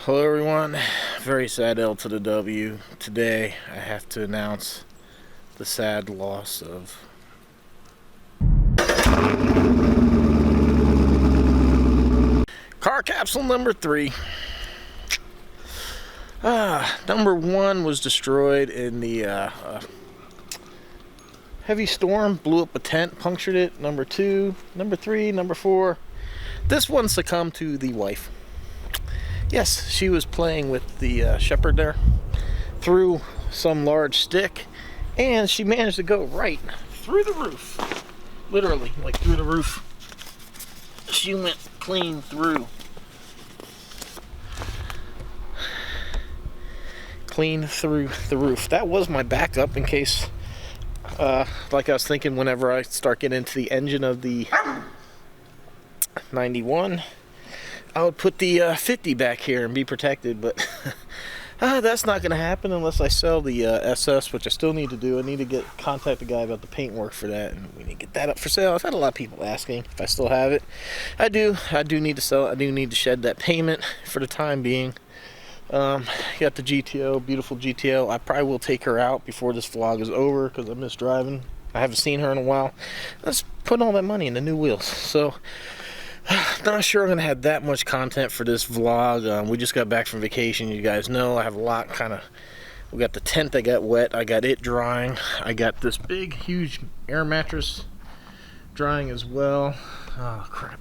Hello everyone, very sad L to the W. Today I have to announce the sad loss of car capsule number 3. Number 1 was destroyed in the heavy storm, blew up a tent, punctured it. Number 2, number 3, number 4. This one succumbed to the wife. Yes, she was playing with the shepherd there, threw some large stick, and she managed to go right through the roof. Literally, like through the roof. She went clean through. Clean through the roof. That was my backup in case, like I was thinking whenever I start getting into the engine of the 91, I would put the 50 back here and be protected, but that's not going to happen unless I sell the SS, which I still need to do. I need to contact the guy about the paintwork for that, and we need to get that up for sale. I've had a lot of people asking if I still have it. I do need to sell it. I do need to shed that payment for the time being. Got the GTO, beautiful GTO. I probably will take her out before this vlog is over because I miss driving. I haven't seen her in a while. Let's put all that money into new wheels. So not sure I'm gonna have that much content for this vlog. We just got back from vacation, you guys know. I have a lot we got the tent that got wet, I got it drying, I got this big huge air mattress drying as well. Oh crap,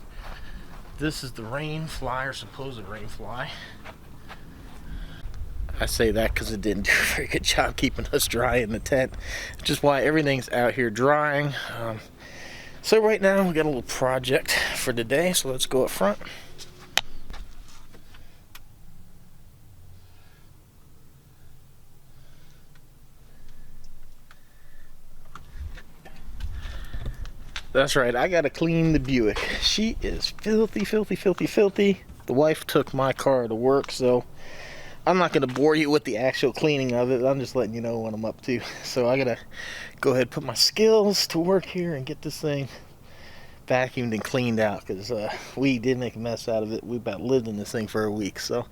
this is the rain fly, or supposed rain fly. I say that because it didn't do a very good job keeping us dry in the tent, which is why everything's out here drying. So right now we got a little project for today, so let's go up front. That's right, I gotta clean the Buick. She is filthy, filthy, filthy, filthy. The wife took my car to work, so I'm not gonna bore you with the actual cleaning of it. I'm just letting you know what I'm up to. So I gotta go ahead and put my skills to work here and get this thing vacuumed and cleaned out, because we did make a mess out of it. We about lived in this thing for a week, so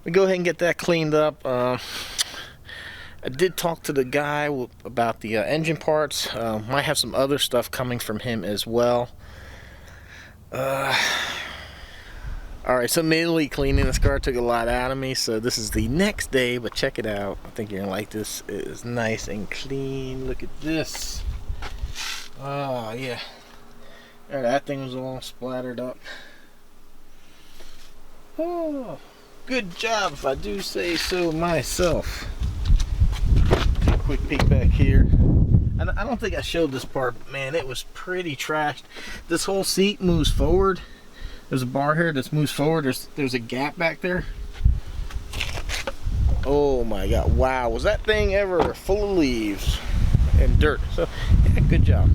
we go ahead and get that cleaned up. I did talk to the guy about the engine parts. Might have some other stuff coming from him as well. Alright, so immediately cleaning this car took a lot out of me, so this is the next day, but check it out. I think you're gonna like this. It is nice and clean. Look at this. Oh yeah, that thing was all splattered up. Oh, good job, if I do say so myself. Take a quick peek back here. I don't think I showed this part, but man, it was pretty trashed. This whole seat moves forward. There's a bar here that moves forward. There's a gap back there. Oh my god, wow, was that thing ever full of leaves and dirt? So yeah, good job.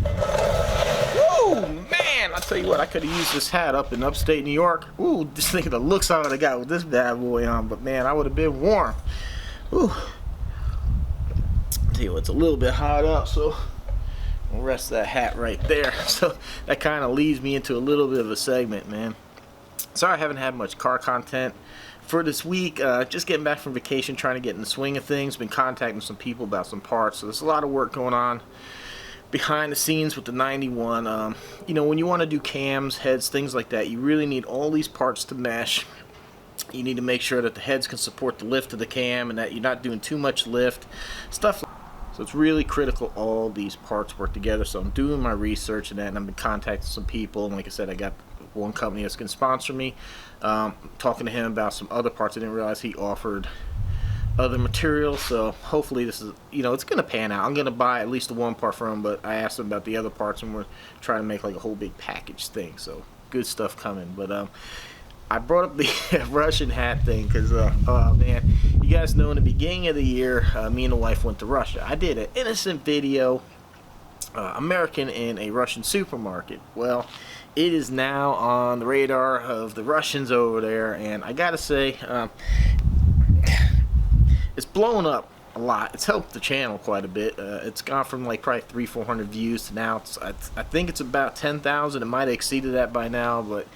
Woo, man, I tell you what, I could have used this hat up in upstate New York. Ooh, just think of the looks I would have got with this bad boy on, but man, I would have been warm. Ooh. Tell you what, it's a little bit hot up, so we'll rest that hat right there. So that kind of leads me into a little bit of a segment, man. Sorry I haven't had much car content for this week. Just getting back from vacation, trying to get in the swing of things. Been contacting some people about some parts, so there's a lot of work going on behind the scenes with the 91. You know, when you want to do cams, heads, things like that, you really need all these parts to mesh. You need to make sure that the heads can support the lift of the cam and that you're not doing too much lift, stuff like that. So it's really critical all these parts work together. So I'm doing my research and that, and I've been contacting some people, and like I said, I got one company that's going to sponsor me. Talking to him about some other parts. I didn't realize he offered other materials, so hopefully this is, you know, it's going to pan out. I'm going to buy at least the one part from him, but I asked him about the other parts, and we're trying to make like a whole big package thing. So good stuff coming. But I brought up the Russian hat thing because, oh man, you guys know in the beginning of the year, me and the wife went to Russia. I did an innocent video, American in a Russian supermarket. Well, it is now on the radar of the Russians over there, and I gotta say, it's blown up a lot. It's helped the channel quite a bit. It's gone from like probably 300-400 views to now I think it's about 10,000. It might have exceeded that by now, but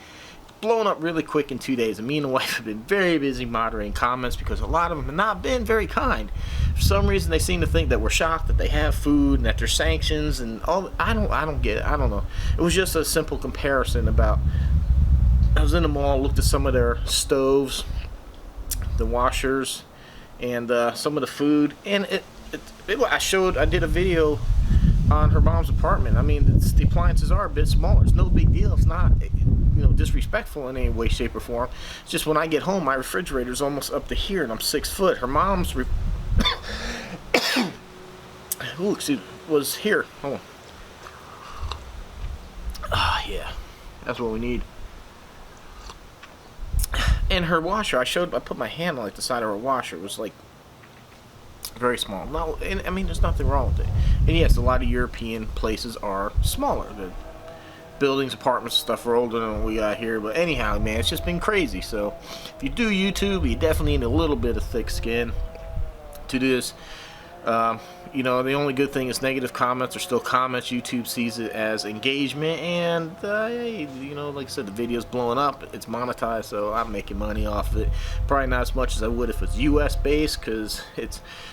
blown up really quick in 2 days, and me and the wife have been very busy moderating comments because a lot of them have not been very kind. For some reason, they seem to think that we're shocked that they have food and that there's sanctions and all. I don't get it. I don't know. It was just a simple comparison about. I was in the mall, looked at some of their stoves, the washers, and some of the food, and I did a video on her mom's apartment. I mean, the appliances are a bit smaller. It's no big deal. It's not, disrespectful in any way, shape, or form. It's just when I get home, my refrigerator's almost up to here, and I'm 6 foot. Her mom's was here. Hold on. Ah, yeah, that's what we need. And her washer, I put my hand on like the side of her washer. It was like very small. No, and I mean, there's nothing wrong with it. And yes, a lot of European places are smaller. The buildings, apartments, stuff are older than what we got here. But anyhow, man, it's just been crazy. So if you do YouTube, you definitely need a little bit of thick skin to do this. The only good thing is negative comments are still comments. YouTube sees it as engagement, and like I said, the video's blowing up. It's monetized, so I'm making money off of it. Probably not as much as I would if it's US based, because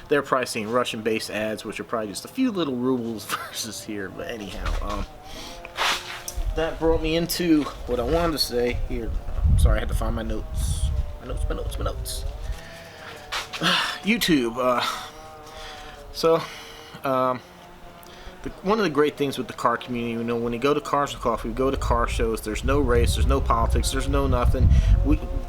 they're probably seeing Russian based ads, which are probably just a few little rubles versus here. But anyhow, that brought me into what I wanted to say here. Sorry, I had to find my notes. My notes. YouTube. One of the great things with the car community, when you go to Cars and Coffee, we go to car shows, there's no race, there's no politics, there's no nothing.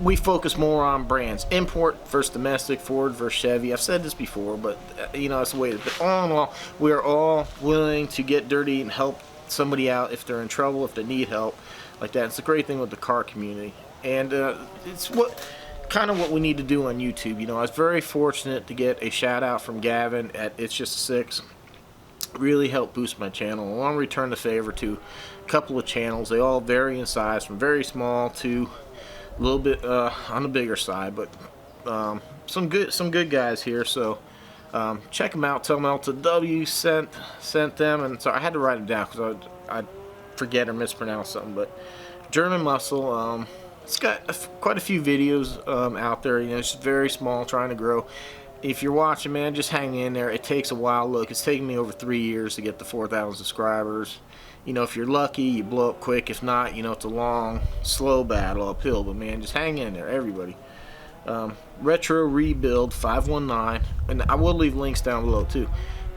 We focus more on brands. Import versus domestic, Ford versus Chevy. I've said this before, but, that's the way it is. But all in all, we are all willing to get dirty and help somebody out if they're in trouble, if they need help, like that. It's the great thing with the car community. And it's kind of what we need to do on YouTube. I was very fortunate to get a shout out from Gavin at It's Just a Six. Really helped boost my channel. I want to return the favor to a couple of channels. They all vary in size, from very small to a little bit on the bigger side, but some good guys here. So check them out. Tell them LTW sent them, and so I had to write them down because I forget or mispronounce something. But German Muscle. It's got quite a few videos out there. It's very small, trying to grow. If you're watching, man, just hang in there. It takes a while. Look, it's taken me over 3 years to get to 4,000 subscribers. If you're lucky, you blow up quick. If not, it's a long, slow battle uphill. But man, just hang in there, everybody. Retro Rebuild 519, and I will leave links down below too.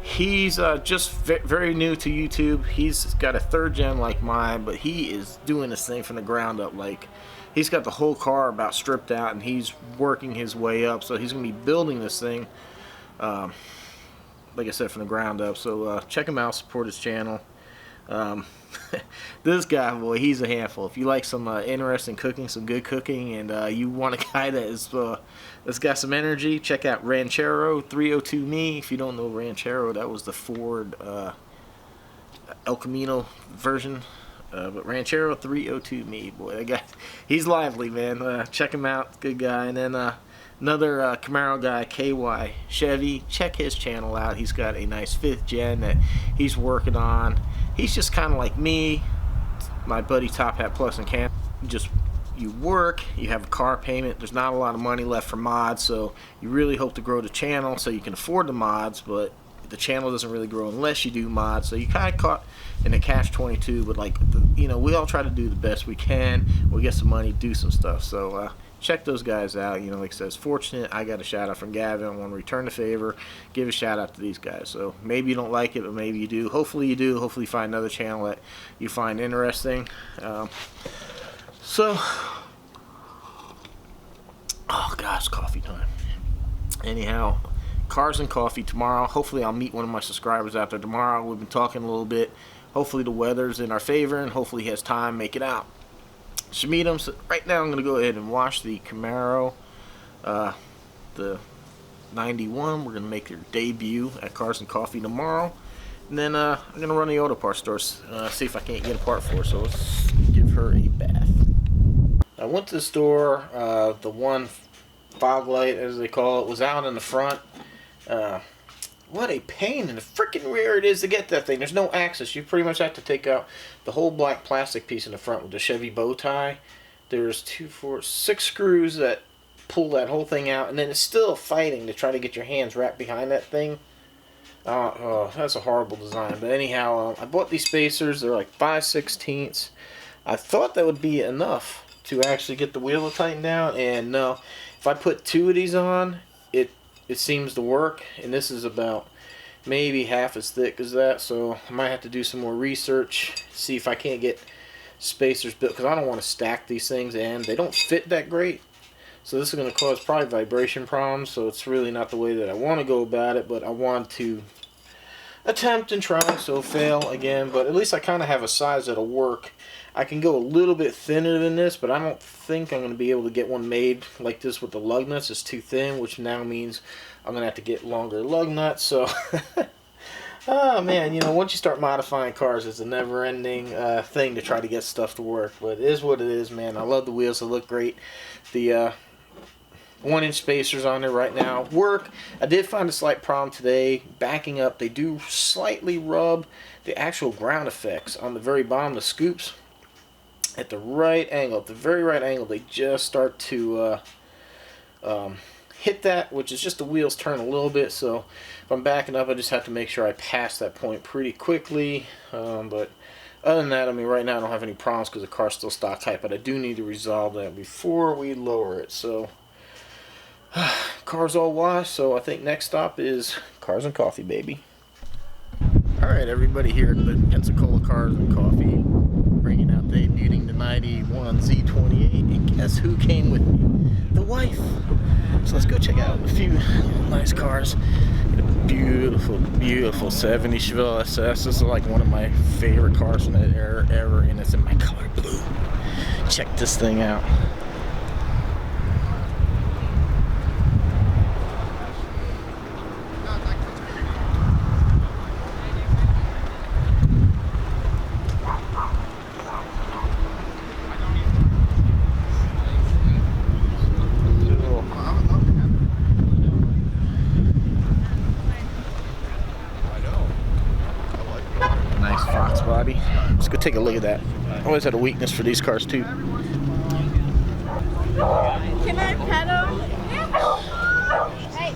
He's just very new to YouTube. He's got a 3rd gen like mine, but he is doing this thing from the ground up. Like, he's got the whole car about stripped out, and he's working his way up. So he's going to be building this thing, like I said, from the ground up. So check him out, support his channel. This guy, boy, he's a handful. If you like some interesting cooking, some good cooking, and you want a guy that's got some energy, check out Ranchero 302 Me. If you don't know Ranchero, that was the Ford El Camino version. But Ranchero 302 Me, boy, that guy, he's lively, man. Check him out, good guy. And then another Camaro guy, KY Chevy, check his channel out. He's got a nice 5th gen that he's working on. He's just kind of like me, my buddy Top Hat Plus and Camp. You work, you have a car payment, there's not a lot of money left for mods, so you really hope to grow the channel so you can afford the mods, but the channel doesn't really grow unless you do mods. So you kind of caught in a catch-22, but we all try to do the best we can. We get some money, do some stuff. So check those guys out. Like I said, it's fortunate I got a shout out from Gavin. I want to return the favor, give a shout out to these guys. So maybe you don't like it, but maybe you do. Hopefully you do. Hopefully you find another channel that you find interesting. Oh gosh, coffee time. Anyhow, Cars and Coffee tomorrow. Hopefully I'll meet one of my subscribers out there tomorrow. We've been talking a little bit. Hopefully the weather's in our favor, and hopefully he has time, make it out. Should meet him. So right now I'm going to go ahead and wash the Camaro, the 91. We're going to make their debut at Cars and Coffee tomorrow. And then I'm going to run the auto parts store, see if I can't get a part for her. So let's give her a bath. I went to the store. The one fog light, as they call it, was out in the front. What a pain in the freaking rear it is to get that thing. There's no access. You pretty much have to take out the whole black plastic piece in the front with the Chevy bow tie. there's 2, 4, 6 screws that pull that whole thing out, and then it's still fighting to try to get your hands wrapped behind that thing. Oh, that's a horrible design. But anyhow, I bought these spacers. They're like 5/16. I thought that would be enough to actually get the wheel to tighten down, and no. If I put 2 of these on, it seems to work, and this is about maybe half as thick as that, so I might have to do some more research, see if I can't get spacers built, because I don't want to stack these things, and they don't fit that great. So this is going to cause probably vibration problems, so it's really not the way that I want to go about it, but I want to attempt and try, so fail again, but at least I kind of have a size that'll work. I can go a little bit thinner than this, but I don't think I'm going to be able to get one made like this with the lug nuts. It's too thin, which now means I'm going to have to get longer lug nuts, so... Oh man, you know, once you start modifying cars, it's a never-ending thing to try to get stuff to work, but it is what it is, man. I love the wheels, they look great. The 1-inch spacers on there right now work. I did find a slight problem today backing up. They do slightly rub the actual ground effects on the very bottom, the scoops, at the right angle, at the very right angle. They just start to hit that, which is just the wheels turn a little bit. So if I'm backing up, I just have to make sure I pass that point pretty quickly. But other than that, I mean, right now I don't have any problems because the car's still stock height, but I do need to resolve that before we lower it. So car's all washed, so I think next stop is Cars and Coffee, baby. Alright, everybody here at the Pensacola Cars and Coffee, bringing out debuting the 91 Z28, and guess who came with me? The wife. So let's go check out a few nice cars. A beautiful, beautiful 70 Chevelle SS. This is like one of my favorite cars from that era ever, and it's in my color blue. Check this thing out. Nice Fox body. Let's go take a look at that. I always had a weakness for these cars too. Can I pet him? Hey.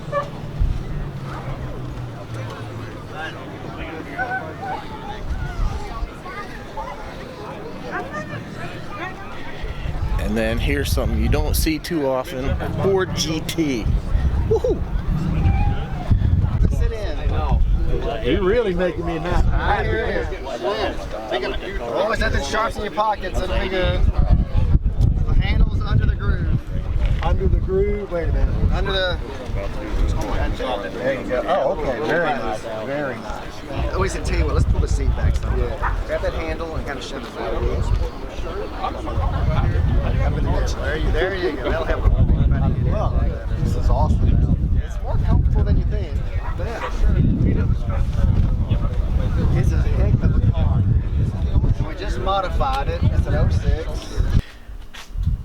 And then here's something you don't see too often, a Ford GT. Woohoo! Sit in. I know. You're really making me not. I hear you. Always have the sharps in your pockets. That'll be good. The handle's under the groove. Under the groove. Wait a minute. Under the. There you go. Oh, okay. Very nice. Very nice. Oh, he said, tell you what, let's pull the seat back some. Yeah. Grab that handle and kind of shove it back. Up in the middle. There you go. That'll help. Well, this is awesome. It's more comfortable than you think. It's a heck of a car. We just modified it. It's an 06.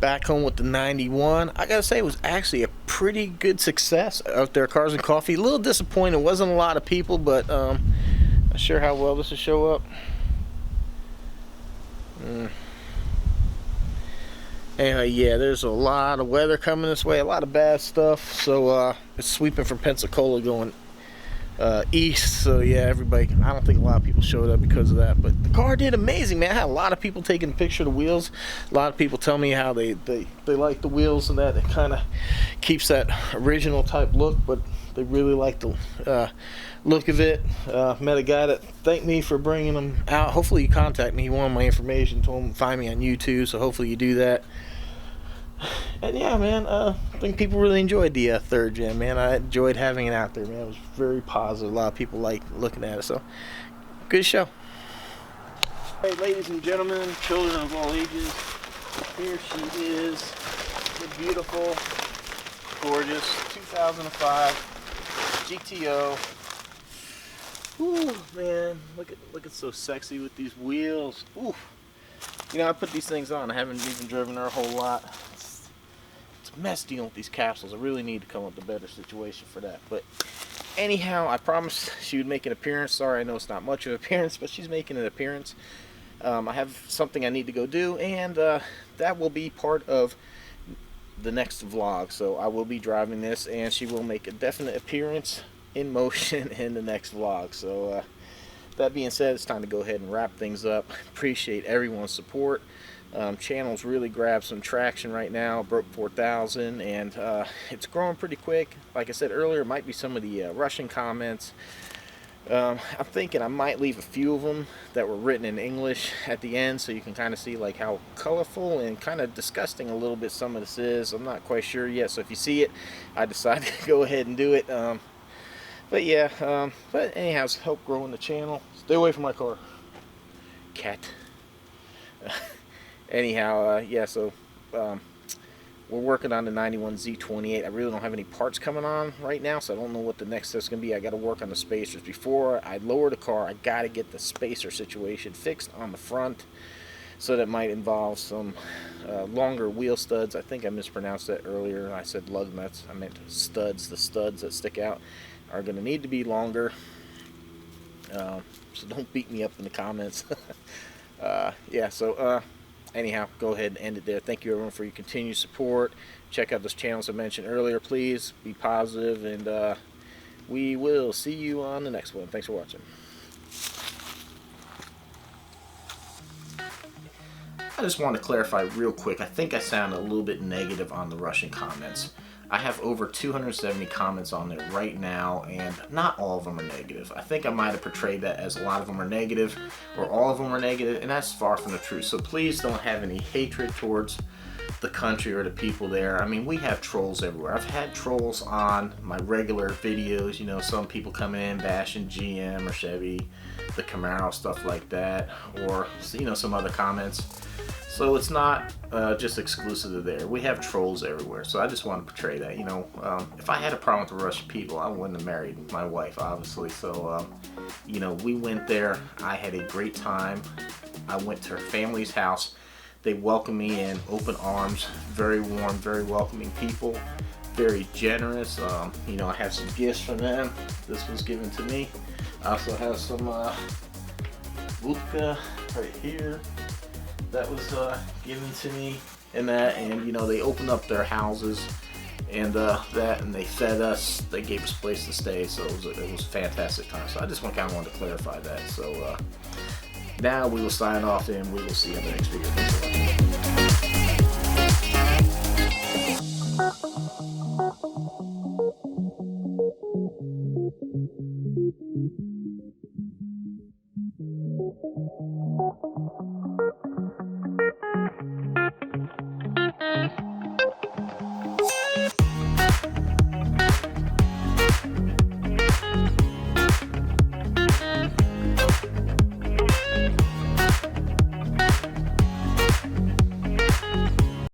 Back home with the 91. I gotta say, it was actually a pretty good success out there, Cars and Coffee. A little disappointed, wasn't a lot of people, but not sure how well this will show up. Anyway, yeah, there's a lot of weather coming this way, a lot of bad stuff. So it's sweeping from Pensacola going east. So yeah, everybody, I don't think a lot of people showed up because of that, but the car did amazing, man. I had a lot of people taking a picture of the wheels. A lot of people tell me how they like the wheels and that it kind of keeps that original type look, but they really like the look of it. Met a guy that thanked me for bringing them out. Hopefully you contact me. He wanted my information, told him to find me on YouTube, so hopefully you do that. And yeah, man, I think people really enjoyed the third gen, man. I enjoyed having it out there, man. It was very positive. A lot of people like looking at it, so good show. Hey, ladies and gentlemen, children of all ages, here she is, the beautiful, gorgeous 2005 GTO. Ooh, man, look at so sexy with these wheels. Ooh. You know, I put these things on. I haven't even driven her a whole lot. It's a mess dealing with these capsules. I really need to come up with a better situation for that. But anyhow, I promised she would make an appearance. Sorry, I know it's not much of an appearance, but she's making an appearance. I have something I need to go do, and that will be part of the next vlog. So I will be driving this, and she will make a definite appearance in motion in the next vlog. So that being said, it's time to go ahead and wrap things up. Appreciate everyone's support. Channel's really grabbed some traction right now, broke 4,000, and it's growing pretty quick. Like I said earlier, it might be some of the Russian comments. I'm thinking I might leave a few of them that were written in English at the end, so you can kind of see like how colorful and kind of disgusting a little bit some of this is. I'm not quite sure yet, so if you see it, I decided to go ahead and do it. But yeah, but anyhow, it's help growing the channel. Stay away from my car, cat. Anyhow, yeah, so we're working on the 91 Z28. I really don't have any parts coming on right now, so I don't know what the next step's going to be. I got to work on the spacers. Before I lower the car, I got to get the spacer situation fixed on the front, so that might involve some longer wheel studs. I think I mispronounced that earlier. I said lug nuts. I meant studs. The studs that stick out are going to need to be longer, so don't beat me up in the comments. Yeah, so anyhow, go ahead and end it there. Thank you everyone for your continued support. Check out those channels I mentioned earlier. Please be positive, and we will see you on the next one. Thanks for watching. I just want to clarify real quick. I think I sounded a little bit negative on the Russian comments. I have over 270 comments on there right now, and not all of them are negative. I think I might have portrayed that as a lot of them are negative, or all of them are negative, and that's far from the truth. So please don't have any hatred towards the country or the people there. I mean, we have trolls everywhere. I've had trolls on my regular videos, you know, some people coming in bashing GM or Chevy, the Camaro, stuff like that, or, you know, some other comments. So it's not just exclusive to there. We have trolls everywhere. So I just want to portray that. You know, if I had a problem with the Russian people, I wouldn't have married my wife, obviously. So, you know, we went there. I had a great time. I went to her family's house. They welcomed me in open arms. Very warm, very welcoming people. Very generous. You know, I have some gifts from them. This was given to me. I also have some vodka right here. That was given to me, and that, and you know, they opened up their houses and and they fed us, they gave us a place to stay, so it was a fantastic time. So I just kind of wanted to clarify that. So now we will sign off, and we will see you in the next video.